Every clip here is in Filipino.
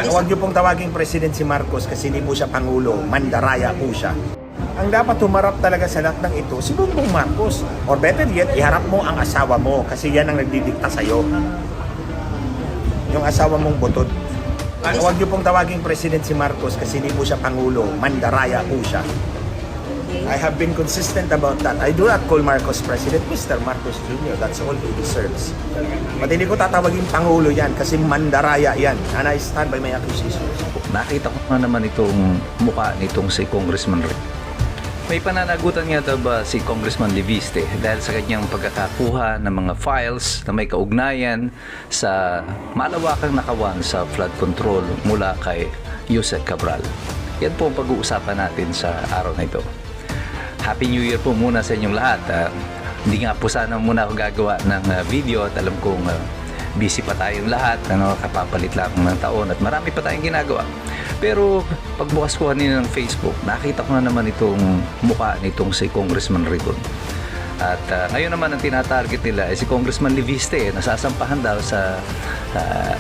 Huwag niyo pong tawaging President si Marcos kasi hindi po siya Pangulo. Mandaraya po siya. Ang dapat humarap talaga sa lahat ng ito, si Bongbong Marcos. Or better yet, iharap mo ang asawa mo kasi yan ang nagdidikta sa'yo. Yung asawa mong butod. Huwag niyo pong tawaging President si Marcos kasi hindi po siya Pangulo. Mandaraya po siya. I have been consistent about that. I do not call Marcos President, Mr. Marcos Jr. That's all he deserves. But hindi ko tatawagin Pangulo yan kasi mandaraya yan. And I stand by my accusations. Nakita ko nga naman itong mukha nitong si Congressman Rick. May pananagutan nga daw ba si Congressman Leviste dahil sa kanyang pagkakakuha ng mga files na may kaugnayan sa malawakang nakawan sa flood control mula kay Yusek Cabral. Yan po ang pag-uusapan natin sa araw na ito. Happy New Year po muna sa inyong lahat. Hindi nga po sana muna ako gagawa ng video at alam kong busy pa tayong lahat, kapapalit lang ng taon at marami pa tayong ginagawa. Pero pagbukas ko kanina ng Facebook, nakita ko na naman itong mukha nitong si Congressman Rigon. At ngayon naman ang tinatarget nila ay si Congressman Leviste, nasasampahan daw sa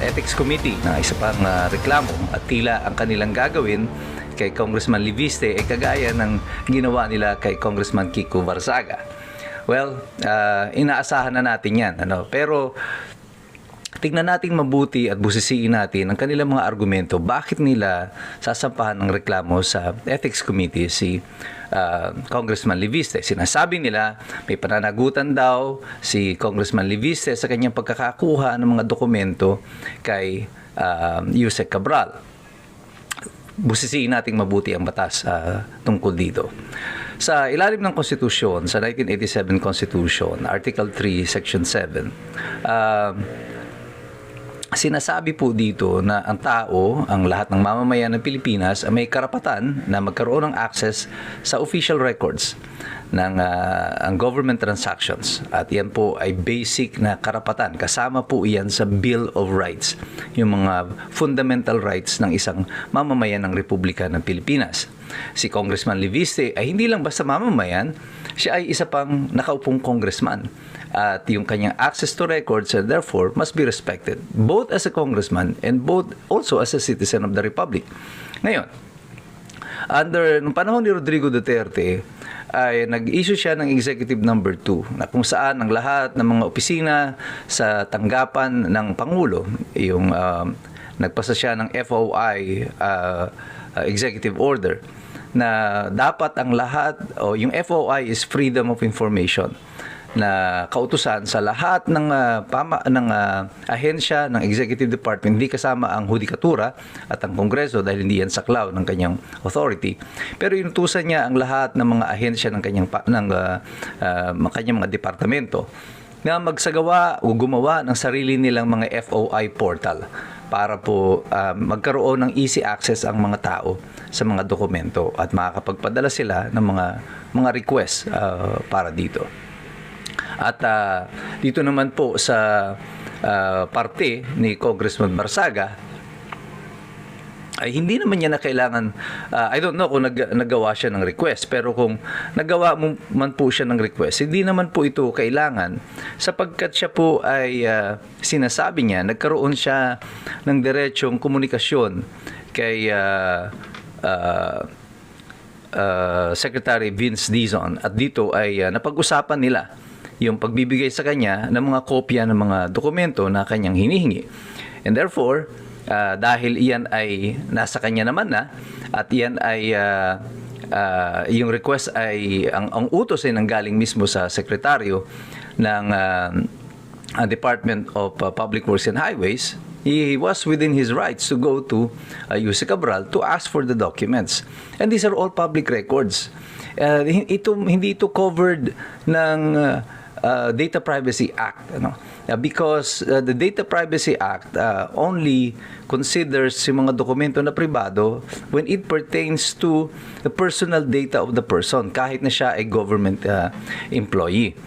Ethics Committee na isa pang reklamo at tila ang kanilang gagawin kay Congressman Leviste ay kagaya ng ginawa nila kay Congressman Kiko Barzaga. Well, inaasahan na natin yan. Pero tignan natin mabuti at busisiin natin ang kanilang mga argumento. Bakit nila sasampahan ng reklamo sa Ethics Committee si Congressman Leviste? Sinasabi nila may pananagutan daw si Congressman Leviste sa kanyang pagkakakuha ng mga dokumento kay Yusek Cabral. Busisiin natin mabuti ang batas tungkol dito. Sa ilalim ng Konstitusyon, sa 1987 Constitution, Article 3, Section 7, sinasabi po dito na ang tao, ang lahat ng mamamayan ng Pilipinas ay may karapatan na magkaroon ng access sa official records ng ang government transactions. At yan po ay basic na karapatan. Kasama po iyan sa Bill of Rights, yung mga fundamental rights ng isang mamamayan ng Republika ng Pilipinas. Si Congressman Leviste ay hindi lang basta mamamayan, siya ay isa pang nakaupong congressman. At yung kanyang access to records therefore must be respected both as a congressman and both also as a citizen of the Republic. Ngayon, nung panahon ni Rodrigo Duterte ay nag-issue siya ng Executive Number 2 na kung saan ang lahat ng mga opisina sa tanggapan ng Pangulo, yung nagpasa siya ng FOI Executive Order na dapat ang lahat o yung FOI is Freedom of Information na kautusan sa lahat ng ahensya ng Executive Department, hindi kasama ang Hudikatura at ang Kongreso dahil hindi yan saklaw ng kanyang authority. Pero inutusan niya ang lahat ng mga ahensya ng kanyang mga departamento na magsagawa o gumawa ng sarili nilang mga FOI portal para po magkaroon ng easy access ang mga tao sa mga dokumento at makakapagpadala sila ng mga request para dito. At dito naman po sa parte ni Congressman Barzaga ay hindi naman niya na kailangan, I don't know kung nagawa siya ng request, pero kung nagawa man po siya ng request, hindi naman po ito kailangan sapagkat siya po ay sinasabi niya, nagkaroon siya ng diretsong komunikasyon kay Secretary Vince Dizon at dito ay napag-usapan nila yung pagbibigay sa kanya ng mga kopya ng mga dokumento na kanyang hinihingi. And therefore, dahil iyan ay nasa kanya naman na at iyan ay yung request ay ang utos ay nanggaling mismo sa sekretaryo ng Department of Public Works and Highways, he was within his rights to go to Yusek Cabral to ask for the documents. And these are all public records. Hindi ito covered ng Data Privacy Act, because the Data Privacy Act only considers yung mga dokumento na pribado when it pertains to the personal data of the person, kahit na siya ay government employee.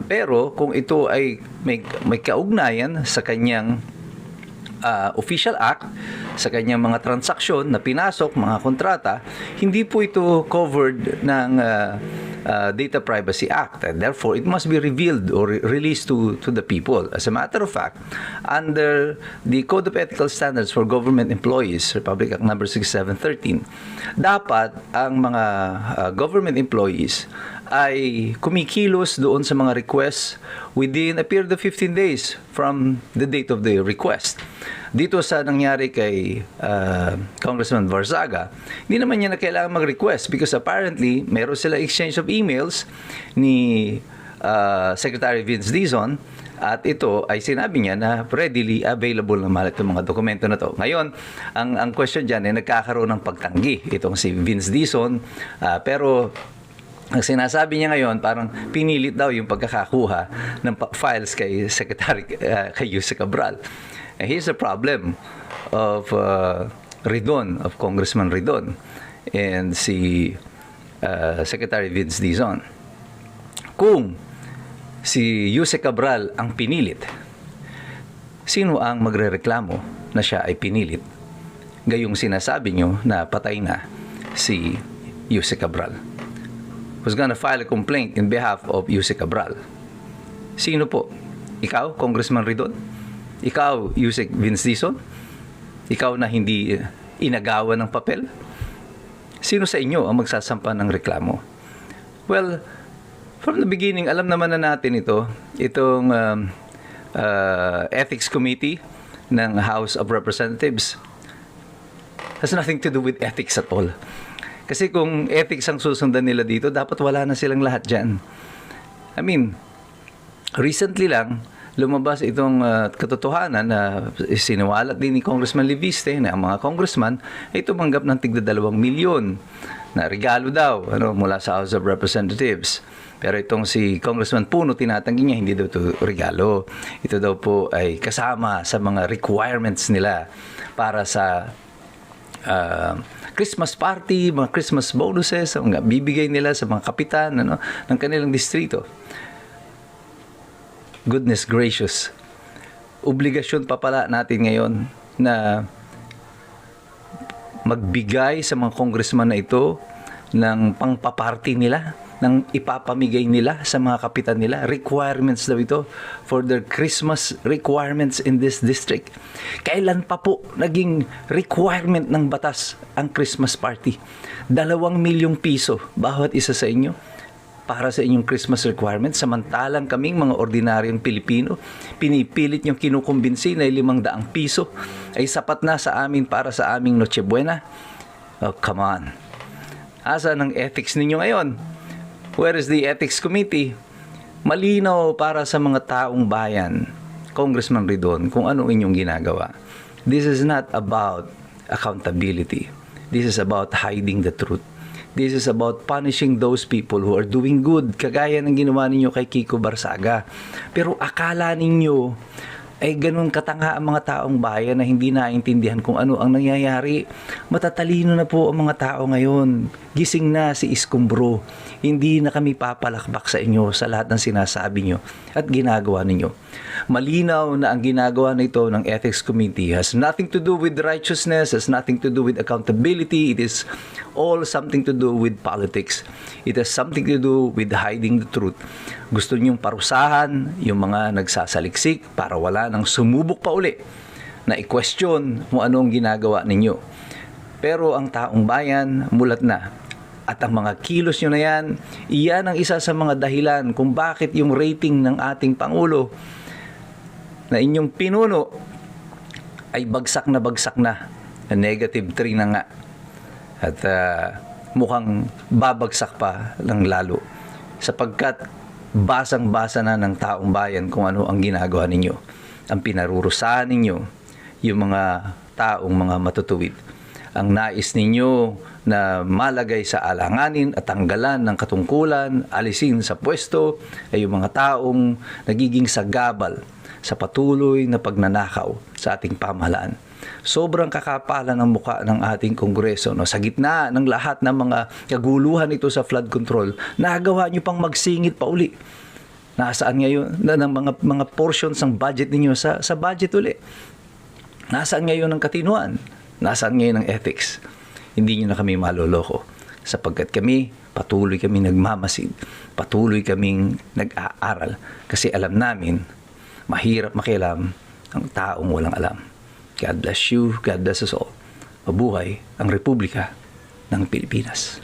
Pero kung ito ay may kaugnayan sa kanyang official act, sa kanyang mga transaksyon na pinasok, mga kontrata, hindi po ito covered ng Data Privacy Act. And therefore, it must be revealed or released to the people. As a matter of fact, under the Code of Ethical Standards for Government Employees, Republic Act number 6713, dapat ang mga government employees ay kumikilos doon sa mga requests within a period of 15 days from the date of the request. Dito sa nangyari kay Congressman Varzaga, hindi naman niya na kailangan mag-request because apparently meron sila exchange of emails ni Secretary Vince Dizon at ito ay sinabi niya na readily available naman itong mga dokumento na to. Ngayon, ang question dyan ay nagkakaroon ng pagtanggi itong si Vince Dizon pero ang sinasabi niya ngayon, parang pinilit daw yung pagkakakuha ng files kay Secretary kay Yusek Cabral. And here's the problem of Ridon, of Congressman Ridon, and si Secretary Vince Dizon. Kung si Yusek Cabral ang pinilit, sino ang magrereklamo na siya ay pinilit? Gayong sinasabi nyo na patay na si Yusek Cabral. Who's gonna file a complaint in behalf of Yusek Cabral? Sino po? Ikaw, Congressman Ridon? Ikaw, Yusek Vince Dizon? Ikaw na hindi inagawan ng papel? Sino sa inyo ang magsasampa ng reklamo? Well, from the beginning, alam naman na natin itong Ethics Committee ng House of Representatives has nothing to do with ethics at all. Kasi kung ethics ang susundan nila dito, dapat wala na silang lahat dyan. I mean, recently lang, lumabas itong katotohanan na siniwalat din ni Congressman Leviste na ang mga congressman ay tumanggap ng tigda 2 milyon na regalo daw mula sa House of Representatives. Pero itong si Congressman Puno, tinatanggi niya, hindi daw ito regalo. Ito daw po ay kasama sa mga requirements nila para sa Christmas party, mga Christmas bonuses, mga bibigay nila sa mga kapitan ng kanilang distrito. Goodness gracious. Obligasyon pa pala natin ngayon na magbigay sa mga congressman na ito ng pangpaparty nila, ng ipapamigay nila sa mga kapitan nila. Requirements daw ito for their Christmas requirements in this district. Kailan pa po naging requirement ng batas ang Christmas party? 2 milyong piso bawat isa sa inyo para sa inyong Christmas requirements, samantalang kaming mga ordinaryong Pilipino, pinipilit niyong kinukumbinsi na 500 piso ay sapat na sa amin para sa aming Noche Buena. Oh, come on. Asa ng ethics ninyo ngayon? Where is the Ethics Committee? Malinaw para sa mga taong bayan, Congressman Ridon, kung ano inyong ginagawa. This is not about accountability. This is about hiding the truth. This is about punishing those people who are doing good, kagaya ng ginawa ninyo kay Kiko Barsaga. Pero akala ninyo ay ganun katanga ang mga taong bayan na hindi naintindihan kung ano ang nangyayari. Matatalino na po ang mga tao ngayon. Gising na si Iskumbro. Hindi na kami papalakbak sa inyo sa lahat ng sinasabi nyo at ginagawa ninyo. Malinaw na ang ginagawa nito ng Ethics Committee has nothing to do with righteousness, has nothing to do with accountability. It is all something to do with politics. It has something to do with hiding the truth. Gusto niyong parusahan yung mga nagsasaliksik para wala nang sumubok pa uli na i-question kung ano ang ginagawa ninyo. Pero ang taong bayan, mulat na. At ang mga kilos nyo na yan, iyan ang isa sa mga dahilan kung bakit yung rating ng ating Pangulo na inyong pinuno ay bagsak na negative 3 na nga. At mukhang babagsak pa ng lalo sapagkat basang-basa na ng taong bayan kung ano ang ginagawa ninyo. Ang pinarurusahan ninyo, yung mga taong mga matutuwid. Ang nais ninyo na malagay sa alanganin at tanggalan ng katungkulan, alisin sa pwesto, ay yung mga taong nagiging sagabal sa patuloy na pagnanakaw sa ating pamahalaan. Sobrang kakapalan ng muka ng ating Kongreso. No? Sa gitna ng lahat ng mga kaguluhan ito sa flood control, nagawa nyo pang magsingit pa uli. Nasaan ngayon na ng mga portions ng budget ninyo sa budget uli? Nasaan ngayon ang katinuan? Nasaan ngayon ang ethics? Hindi nyo na kami maloloko sapagkat kami patuloy kaming nagmamasid, patuloy kaming nag-aaral kasi alam namin mahirap makialam ang taong walang alam. God bless you, God bless us all. Mabuhay ang Republika ng Pilipinas.